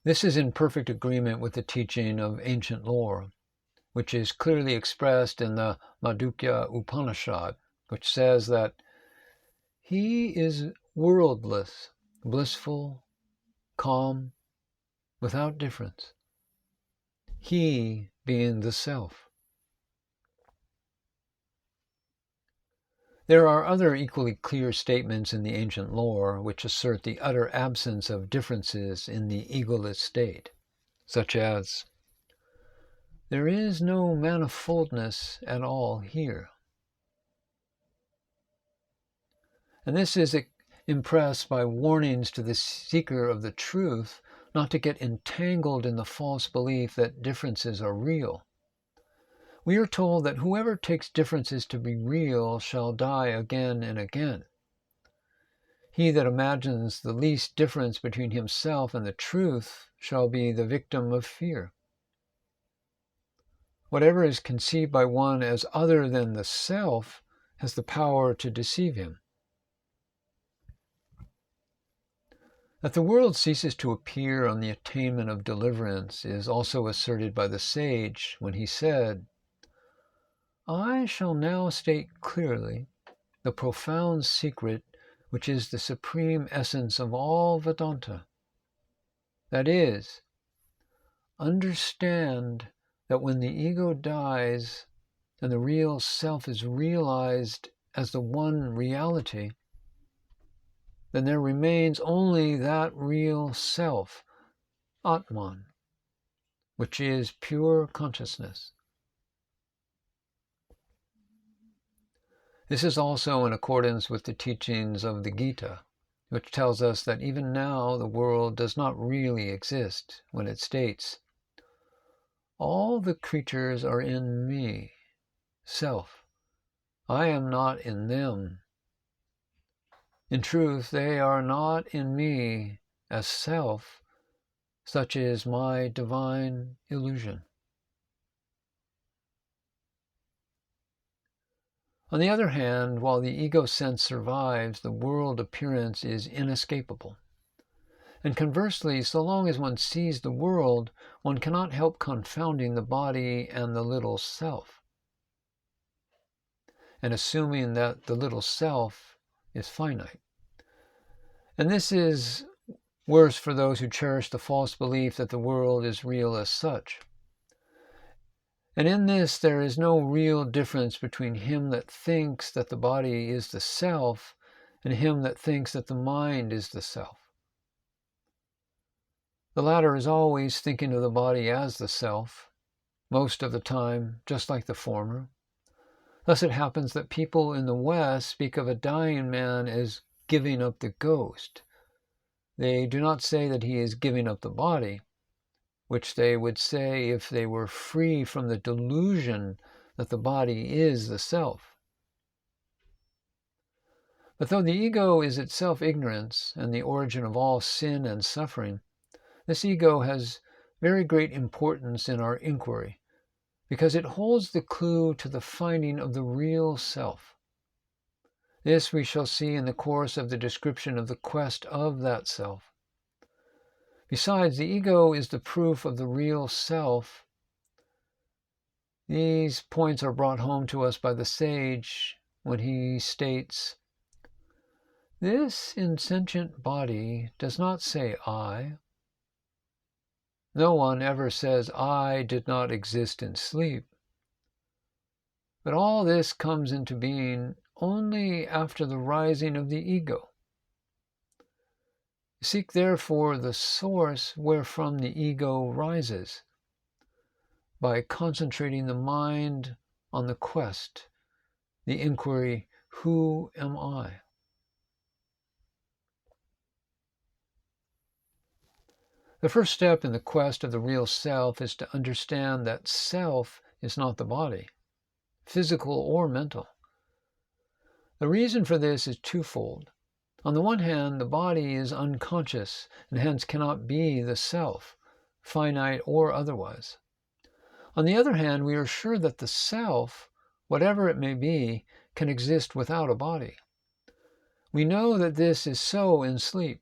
This is in perfect agreement with the teaching of ancient lore, which is clearly expressed in the Madhukya Upanishad, which says that he is worldless, blissful, calm, without difference, he being the self. There are other equally clear statements in the ancient lore which assert the utter absence of differences in the egoless state, such as, there is no manifoldness at all here. And this is impressed by warnings to the seeker of the truth not to get entangled in the false belief that differences are real. We are told that whoever takes differences to be real shall die again and again. He that imagines the least difference between himself and the truth shall be the victim of fear. Whatever is conceived by one as other than the self has the power to deceive him. That the world ceases to appear on the attainment of deliverance is also asserted by the sage when he said, I shall now state clearly the profound secret which is the supreme essence of all Vedanta. That is, understand that when the ego dies and the real self is realized as the one reality, then there remains only that real self, Atman, which is pure consciousness. This is also in accordance with the teachings of the Gita, which tells us that even now the world does not really exist when it states, all the creatures are in me, self. I am not in them. In truth, they are not in me as self. Such is my divine illusion. On the other hand, while the ego sense survives, the world appearance is inescapable. And conversely, so long as one sees the world, one cannot help confounding the body and the little self, and assuming that the little self is finite. And this is worse for those who cherish the false belief that the world is real as such. And in this there is no real difference between him that thinks that the body is the self and him that thinks that the mind is the self. The latter is always thinking of the body as the self, most of the time just like the former. Thus it happens that people in the West speak of a dying man as giving up the ghost. They do not say that he is giving up the body, which they would say if they were free from the delusion that the body is the self. But though the ego is itself ignorance and the origin of all sin and suffering, this ego has very great importance in our inquiry, because it holds the clue to the finding of the real self. This we shall see in the course of the description of the quest of that self. Besides, the ego is the proof of the real self. These points are brought home to us by the sage when he states, this insentient body does not say I. No one ever says I did not exist in sleep. But all this comes into being only after the rising of the ego. Seek therefore the source wherefrom the ego rises, by concentrating the mind on the quest, the inquiry, who am I? The first step in the quest of the real self is to understand that self is not the body, physical or mental. The reason for this is twofold. On the one hand, the body is unconscious and hence cannot be the self, finite or otherwise. On the other hand, we are sure that the self, whatever it may be, can exist without a body. We know that this is so in sleep.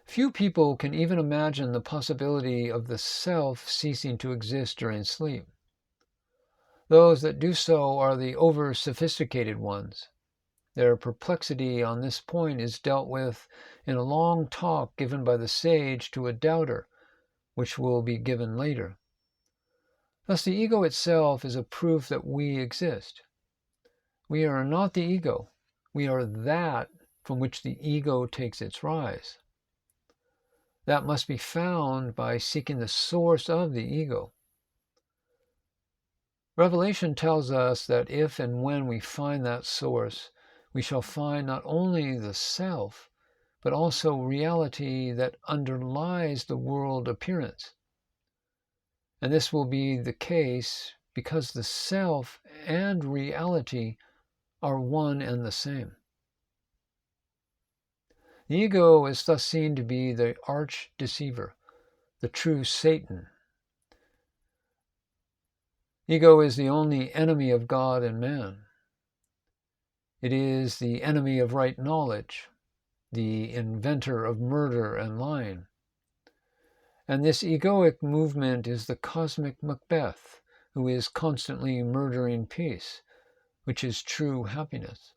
Few people can even imagine the possibility of the self ceasing to exist during sleep. Those that do so are the over-sophisticated ones. Their perplexity on this point is dealt with in a long talk given by the sage to a doubter, which will be given later. Thus the ego itself is a proof that we exist. We are not the ego. We are that from which the ego takes its rise. That must be found by seeking the source of the ego. Revelation tells us that if and when we find that source, we shall find not only the self, but also reality that underlies the world appearance. And this will be the case because the self and reality are one and the same. The ego is thus seen to be the arch deceiver, the true Satan. Ego is the only enemy of God and man. It is the enemy of right knowledge, the inventor of murder and lying. And this egoic movement is the cosmic Macbeth, who is constantly murdering peace, which is true happiness.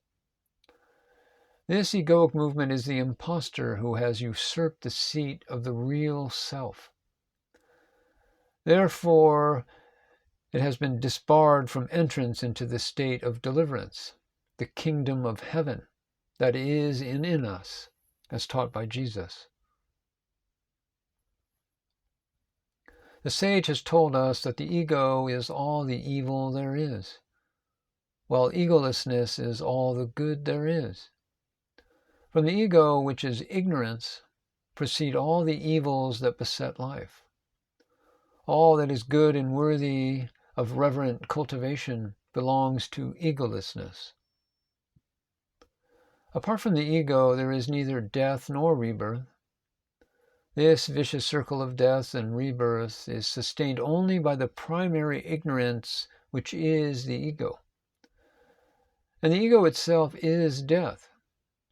This egoic movement is the impostor who has usurped the seat of the real self. Therefore, it has been disbarred from entrance into the state of deliverance, the kingdom of heaven that is in us, as taught by Jesus. The sage has told us that the ego is all the evil there is, while egolessness is all the good there is. From the ego, which is ignorance, proceed all the evils that beset life. All that is good and worthy of reverent cultivation belongs to egolessness. Apart from the ego, there is neither death nor rebirth. This vicious circle of death and rebirth is sustained only by the primary ignorance, which is the ego. And the ego itself is death,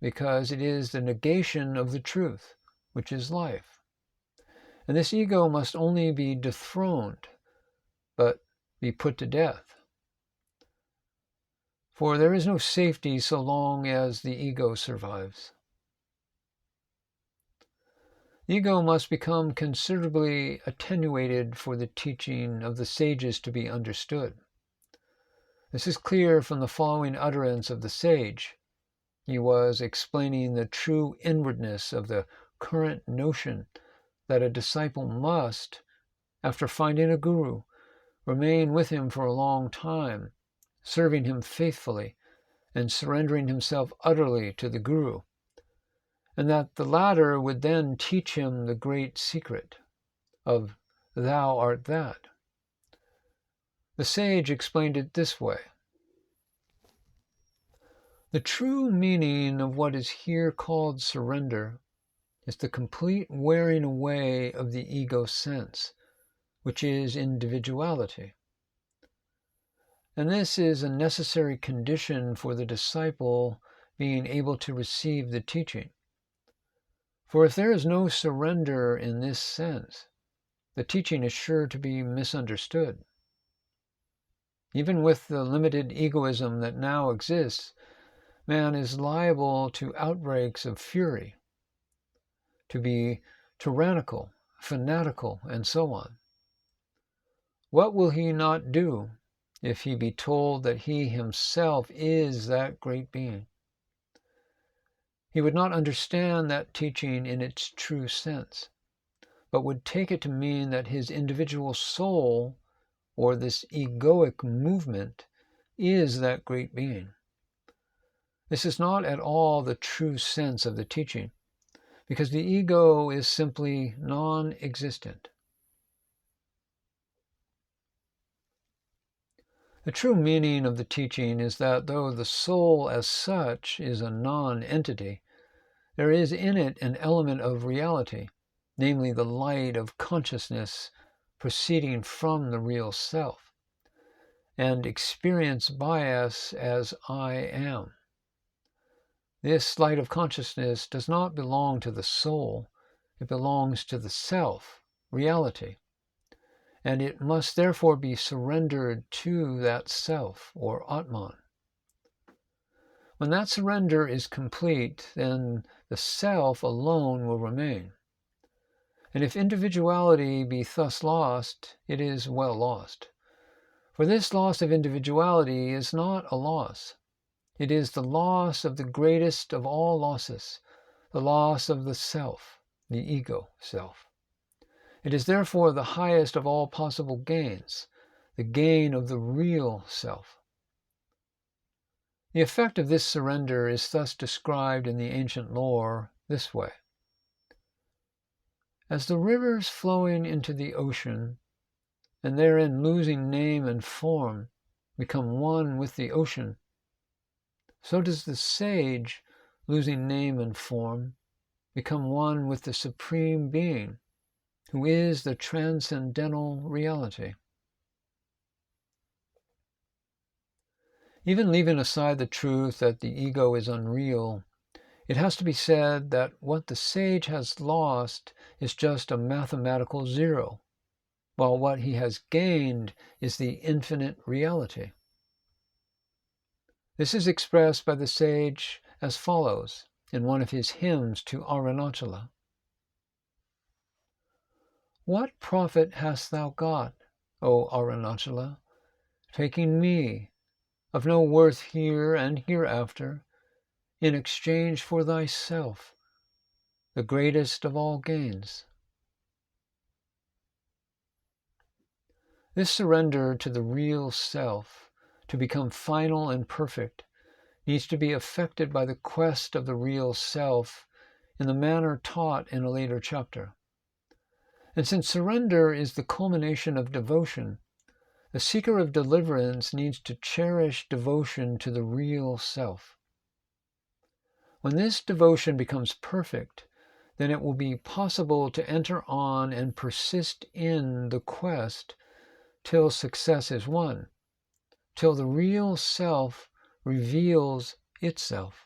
because it is the negation of the truth, which is life. And this ego must only be dethroned, but be put to death. For there is no safety so long as the ego survives. The ego must become considerably attenuated for the teaching of the sages to be understood. This is clear from the following utterance of the sage. He was explaining the true inwardness of the current notion that a disciple must, after finding a guru, remain with him for a long time, serving him faithfully and surrendering himself utterly to the guru, and that the latter would then teach him the great secret of thou art that. The sage explained it this way. The true meaning of what is here called surrender is the complete wearing away of the ego sense, which is individuality. And this is a necessary condition for the disciple being able to receive the teaching. For if there is no surrender in this sense, the teaching is sure to be misunderstood. Even with the limited egoism that now exists, man is liable to outbreaks of fury, to be tyrannical, fanatical, and so on. What will he not do if he be told that he himself is that great being? He would not understand that teaching in its true sense, but would take it to mean that his individual soul, or this egoic movement, is that great being. This is not at all the true sense of the teaching, because the ego is simply non-existent. The true meaning of the teaching is that though the soul as such is a non-entity, there is in it an element of reality, namely the light of consciousness proceeding from the real self, and experienced by us as I am. This light of consciousness does not belong to the soul, It belongs to the self, reality, and it must therefore be surrendered to that self, or Atman. When that surrender is complete, then the self alone will remain. And if individuality be thus lost, it is well lost. For this loss of individuality is not a loss. It is the loss of the greatest of all losses, the loss of the self, the ego self. It is therefore the highest of all possible gains, the gain of the real self. The effect of this surrender is thus described in the ancient lore this way. As the rivers flowing into the ocean, and therein losing name and form, become one with the ocean, so does the sage, losing name and form, become one with the Supreme Being, who is the transcendental reality. Even leaving aside the truth that the ego is unreal, it has to be said that what the sage has lost is just a mathematical zero, while what he has gained is the infinite reality. This is expressed by the sage as follows in one of his hymns to Arunachala. What profit hast thou got, O Arunachala, taking me, of no worth here and hereafter, in exchange for thyself, the greatest of all gains? This surrender to the real self, to become final and perfect, needs to be effected by the quest of the real self in the manner taught in a later chapter. And since surrender is the culmination of devotion, the seeker of deliverance needs to cherish devotion to the real self. When this devotion becomes perfect, then it will be possible to enter on and persist in the quest till success is won, till the real self reveals itself.